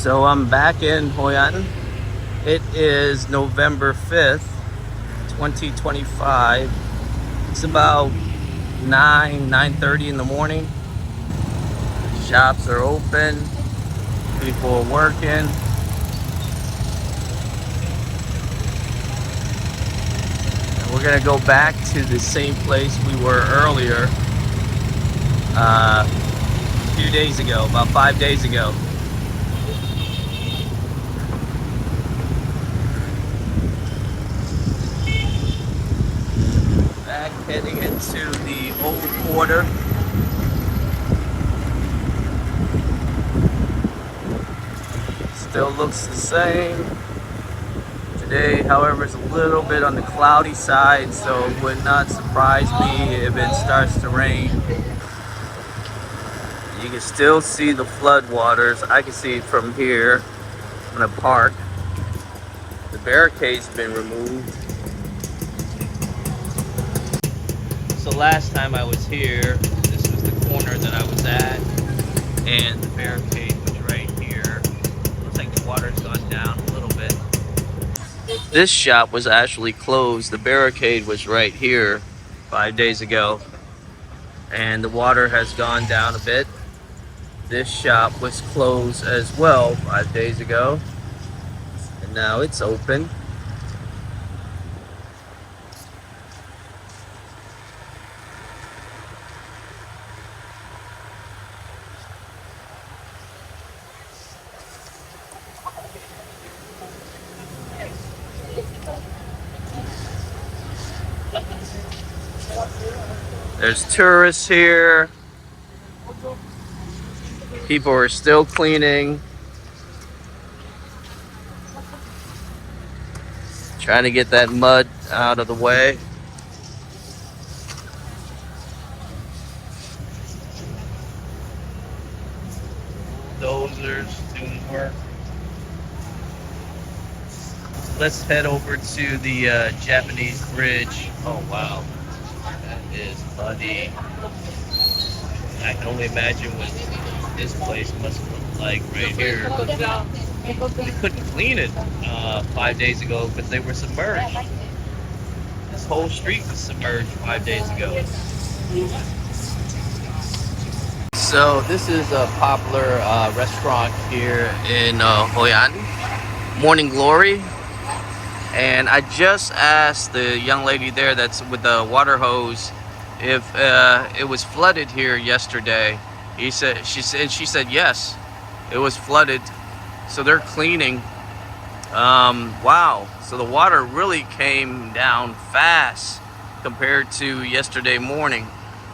So I'm back in Hoi An. It is November 5th, 2025. It's about 9:30 in the morning. Shops are open. People are working. And we're gonna go back to the same place we were earlier a few days ago, about 5 days ago. Back heading into the old quarter. Still looks the same. Today, however, is a little bit on the cloudy side, so it would not surprise me if it starts to rain. You can still see the flood waters. I can see it from here in the park. The barricade's been removed. So last time I was here, this was the corner that I was at, and the barricade was right here. Looks like the water's gone down a little bit. This shop was actually closed. The barricade was right here 5 days ago, and the water has gone down a bit. This shop was closed as well 5 days ago, and now it's open. There's tourists here. People are still cleaning. Trying to get that mud out of the way. Dozers doing work. Let's head over to the Japanese bridge. Oh wow, that is muddy. I can only imagine what this place must look like right here. They couldn't clean it 5 days ago because they were submerged. This whole street was submerged 5 days ago. So this is a popular restaurant here in Hoi An, Morning Glory. And I just asked the young lady there that's with the water hose if it was flooded here yesterday. She said yes, it was flooded. So they're cleaning. Wow. So the water really came down fast compared to yesterday morning.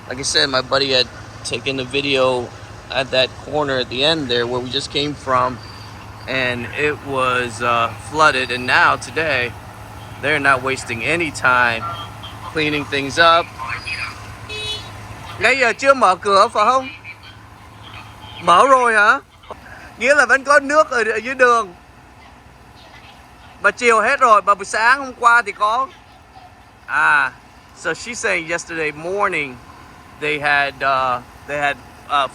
Like I said, my buddy had taken the video at that corner at the end there where we just came from, and it was flooded. And now today they're not wasting any time cleaning things up. Nãy giờ chưa mở cửa phải không? Mở rồi hả? Nghĩa là vẫn có nước ở dưới đường. Mà chiều hết rồi, mà buổi sáng hôm qua thì có. So she's saying yesterday morning they had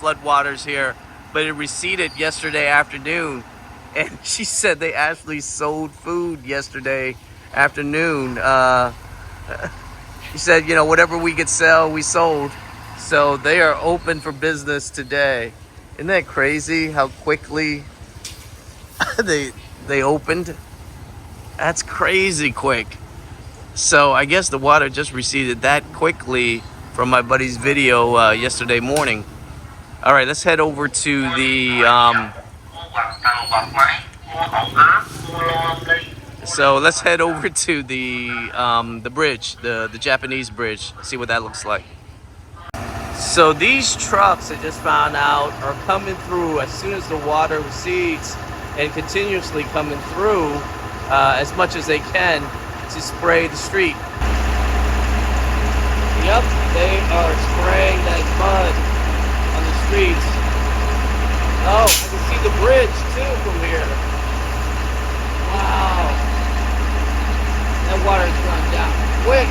flood waters here, but it receded yesterday afternoon. And she said they actually sold food yesterday afternoon. She said, you know, whatever we could sell, we sold. So they are open for business today. Isn't that crazy how quickly they opened? That's crazy quick. So I guess the water just receded that quickly from my buddy's video yesterday morning. All right, let's head over to the let's head over to the bridge, the Japanese bridge. See what that looks like. So these trucks, I just found out, are coming through as soon as the water recedes, and continuously coming through as much as they can to spray the street. Yep, they are spraying that mud on the streets. Oh, I can see the bridge too from here. Wow. That water's gone down quick.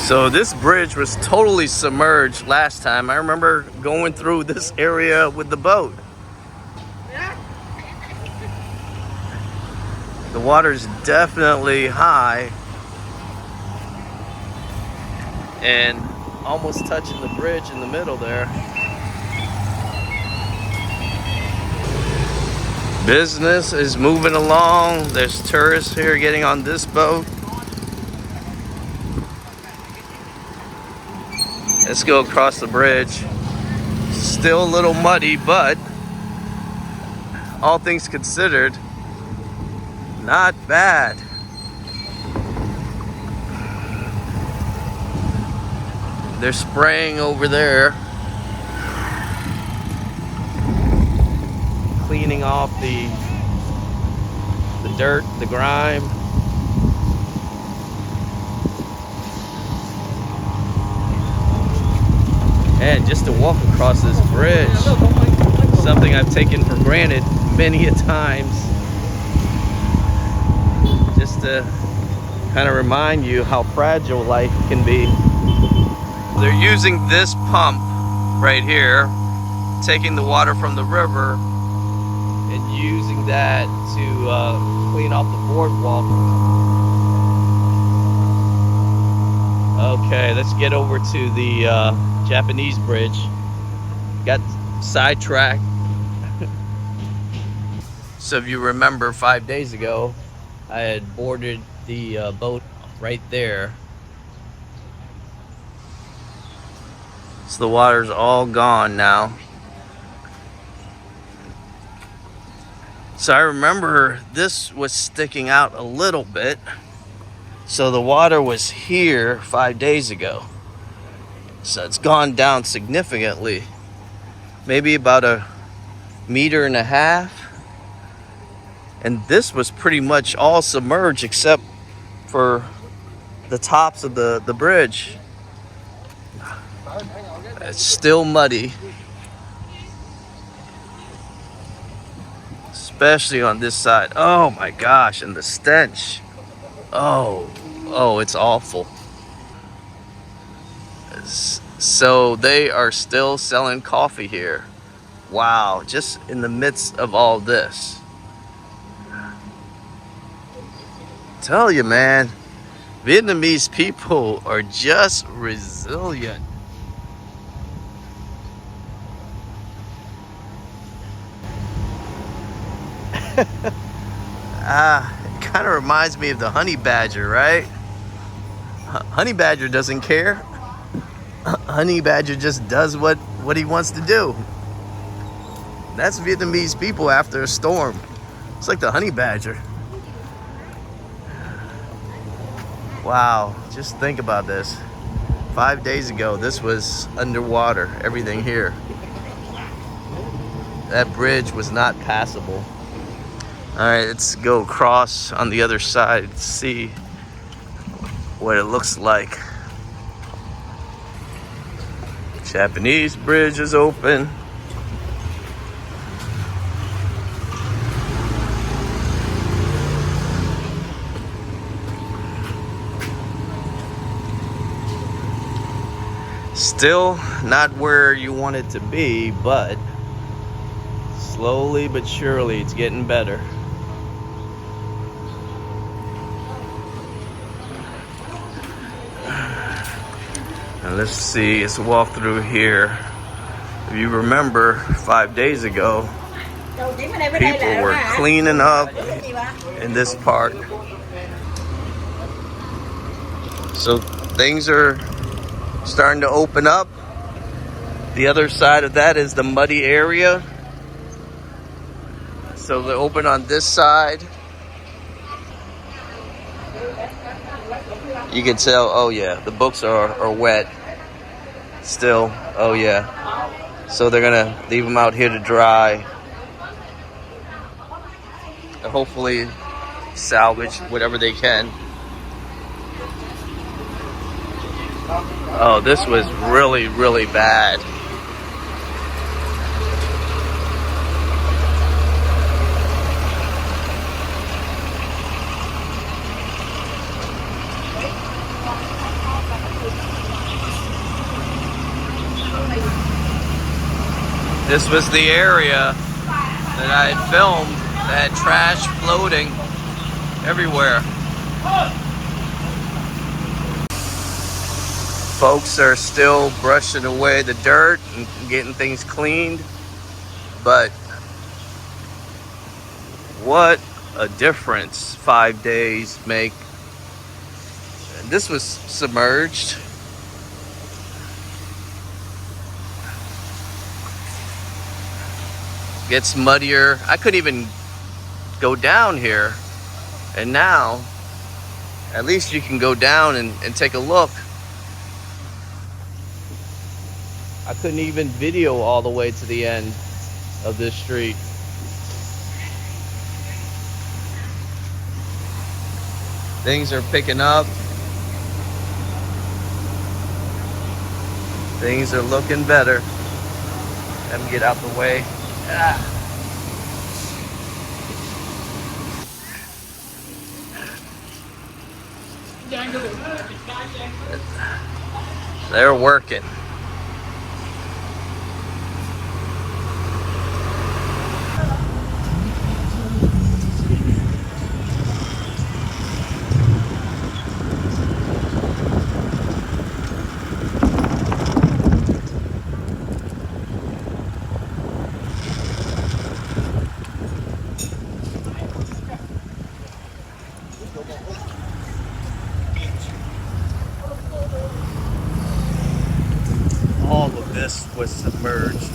So this bridge was totally submerged last time. I remember going through this area with the boat. The water's definitely high and almost touching the bridge in the middle there. Business is moving along. There's tourists here getting on this boat. Let's go across the bridge. Still a little muddy, but all things considered, not bad. They're spraying over there, cleaning off the dirt, the grime. And just to walk across this bridge, something I've taken for granted many a times, just to kind of remind you how fragile life can be. They're using this pump right here, taking the water from the river and using that to clean off the boardwalk. Okay, let's get over to the Japanese bridge. Got sidetracked. So if you remember 5 days ago, I had boarded the boat right there. So the water's all gone now. So I remember this was sticking out a little bit. So the water was here 5 days ago. So it's gone down significantly. Maybe about 1.5 meters. And this was pretty much all submerged except for the tops of the bridge. It's still muddy. Especially on this side. Oh my gosh, and the stench. Oh, it's awful. So they are still selling coffee here. Wow, just in the midst of all this. Tell you, man, Vietnamese people are just resilient. It kind of reminds me of the honey badger, right? Honey badger doesn't care. Honey badger just does what he wants to do. That's Vietnamese people after a storm. It's like the honey badger. Wow, just think about this. 5 days ago, this was underwater, everything here. That bridge was not passable. All right, let's go across on the other side to see what it looks like. Japanese bridge is open. Still not where you want it to be, but slowly but surely it's getting better. And let's see, let's walk through here. If you remember 5 days ago, people were cleaning up in this part. So things are starting to open up. The other side of that is the muddy area. So they're open on this side. You can tell, oh yeah, the books are wet still. Oh yeah. So they're gonna leave them out here to dry. And hopefully salvage whatever they can. Oh, this was really, really bad. This was the area that I had filmed that had trash floating everywhere. Folks are still brushing away the dirt and getting things cleaned, but what a difference 5 days make. This was submerged. Gets muddier. I couldn't even go down here, and now at least you can go down and take a look. I couldn't even video all the way to the end of this street. Things are picking up. Things are looking better. Let me get out the way. They're working. All of this was submerged.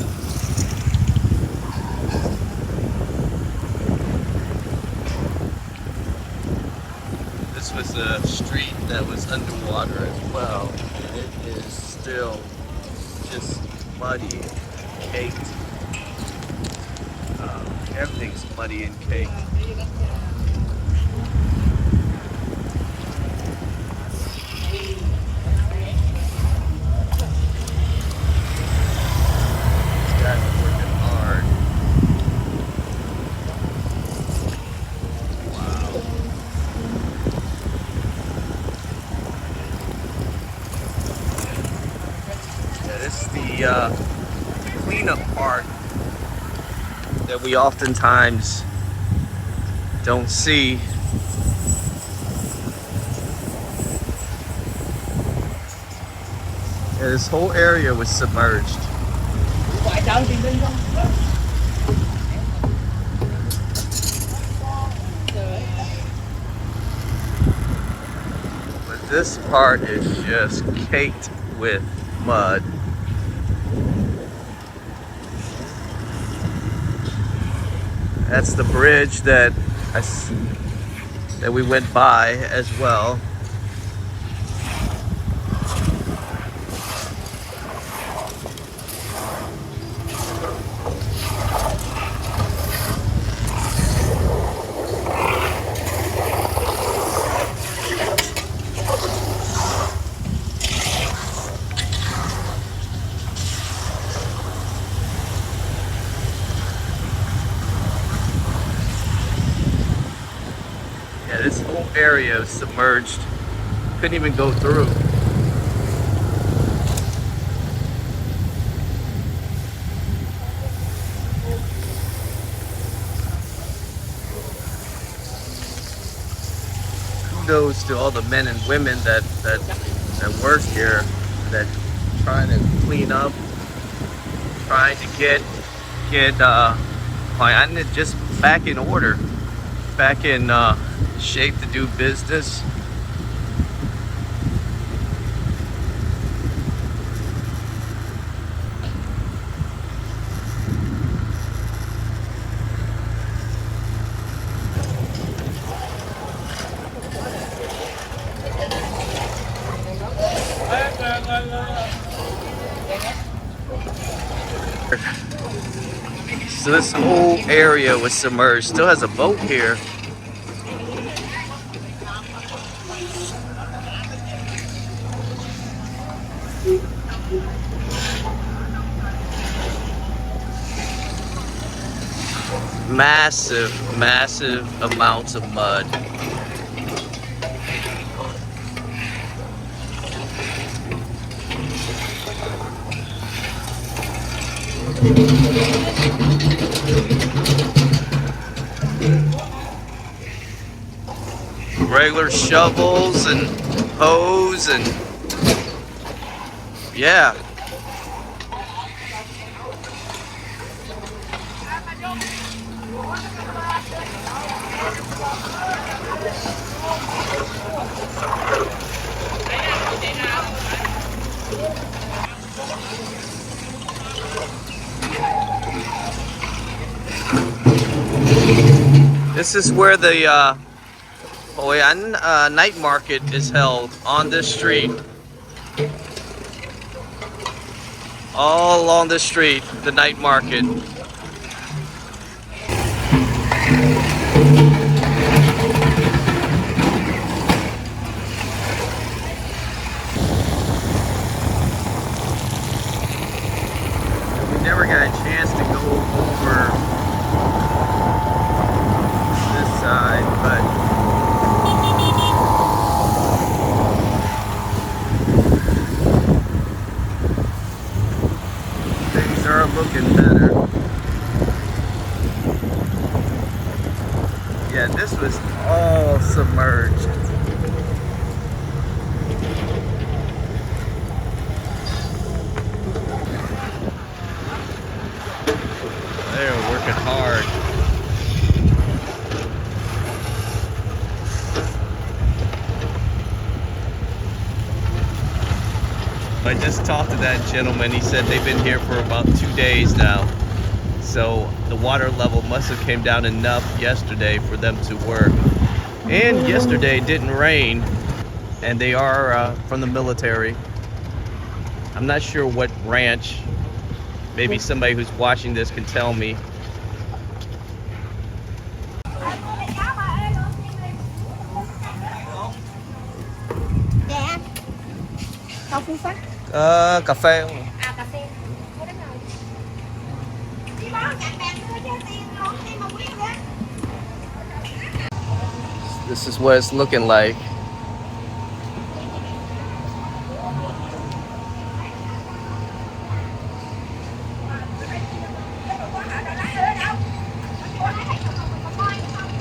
This was a street that was underwater as well. It is still just muddy, caked. Everything's muddy and caked. The cleanup part that we oftentimes don't see. Yeah, this whole area was submerged. But this part is just caked with mud. That's the bridge that we went by as well. This whole area is submerged. Couldn't even go through. Kudos to all the men and women that work here, that trying to clean up, trying to get Hoi An just back in order, back in shape to do business. So this whole area was submerged. Still has a boat here. Massive amounts of mud. Regular shovels and hose and yeah. This is where the Hoi An night market is held, on this street. All along the street, the night market. We never got a chance to go over this side, but things are looking better. Yeah, this was all submerged. They're working hard. I just talked to that gentleman. He said they've been here for about 2 days now. So the water level must have came down enough yesterday for them to work. And yesterday it didn't rain. And they are from the military. I'm not sure what ranch. Maybe somebody who's watching this can tell me. Cà phê. This is what it's looking like.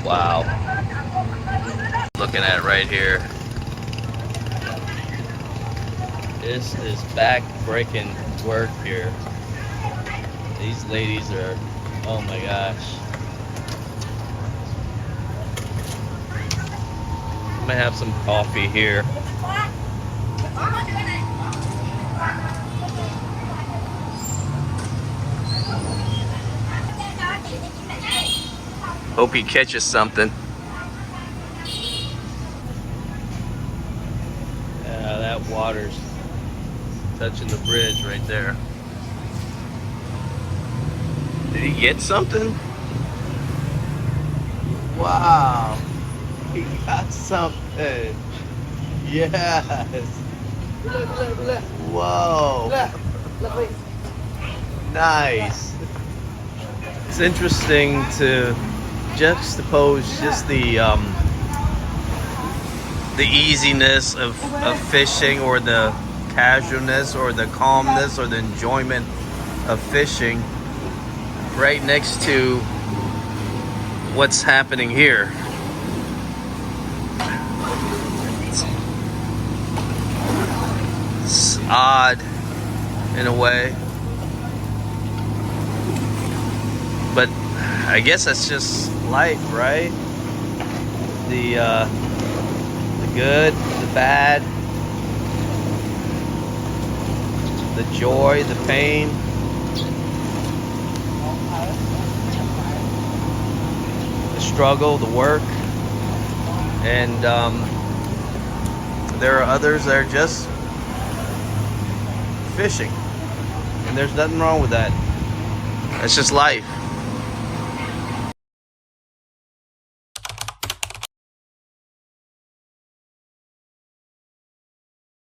Wow. Looking at it right here. This is back-breaking work here. These ladies are, oh my gosh. I'm gonna have some coffee here. Hope he catches something. Yeah, that water's touching the bridge right there. Did he get something? Wow. He got something. Yes. Whoa. Nice. It's interesting to juxtapose just the easiness of fishing, or the casualness, or the calmness, or the enjoyment of fishing, right next to what's happening here. It's odd in a way, but I guess that's just life, right? The good, the bad, the joy, the pain. The struggle, the work. And there are others that are just fishing. And there's nothing wrong with that. That's just life.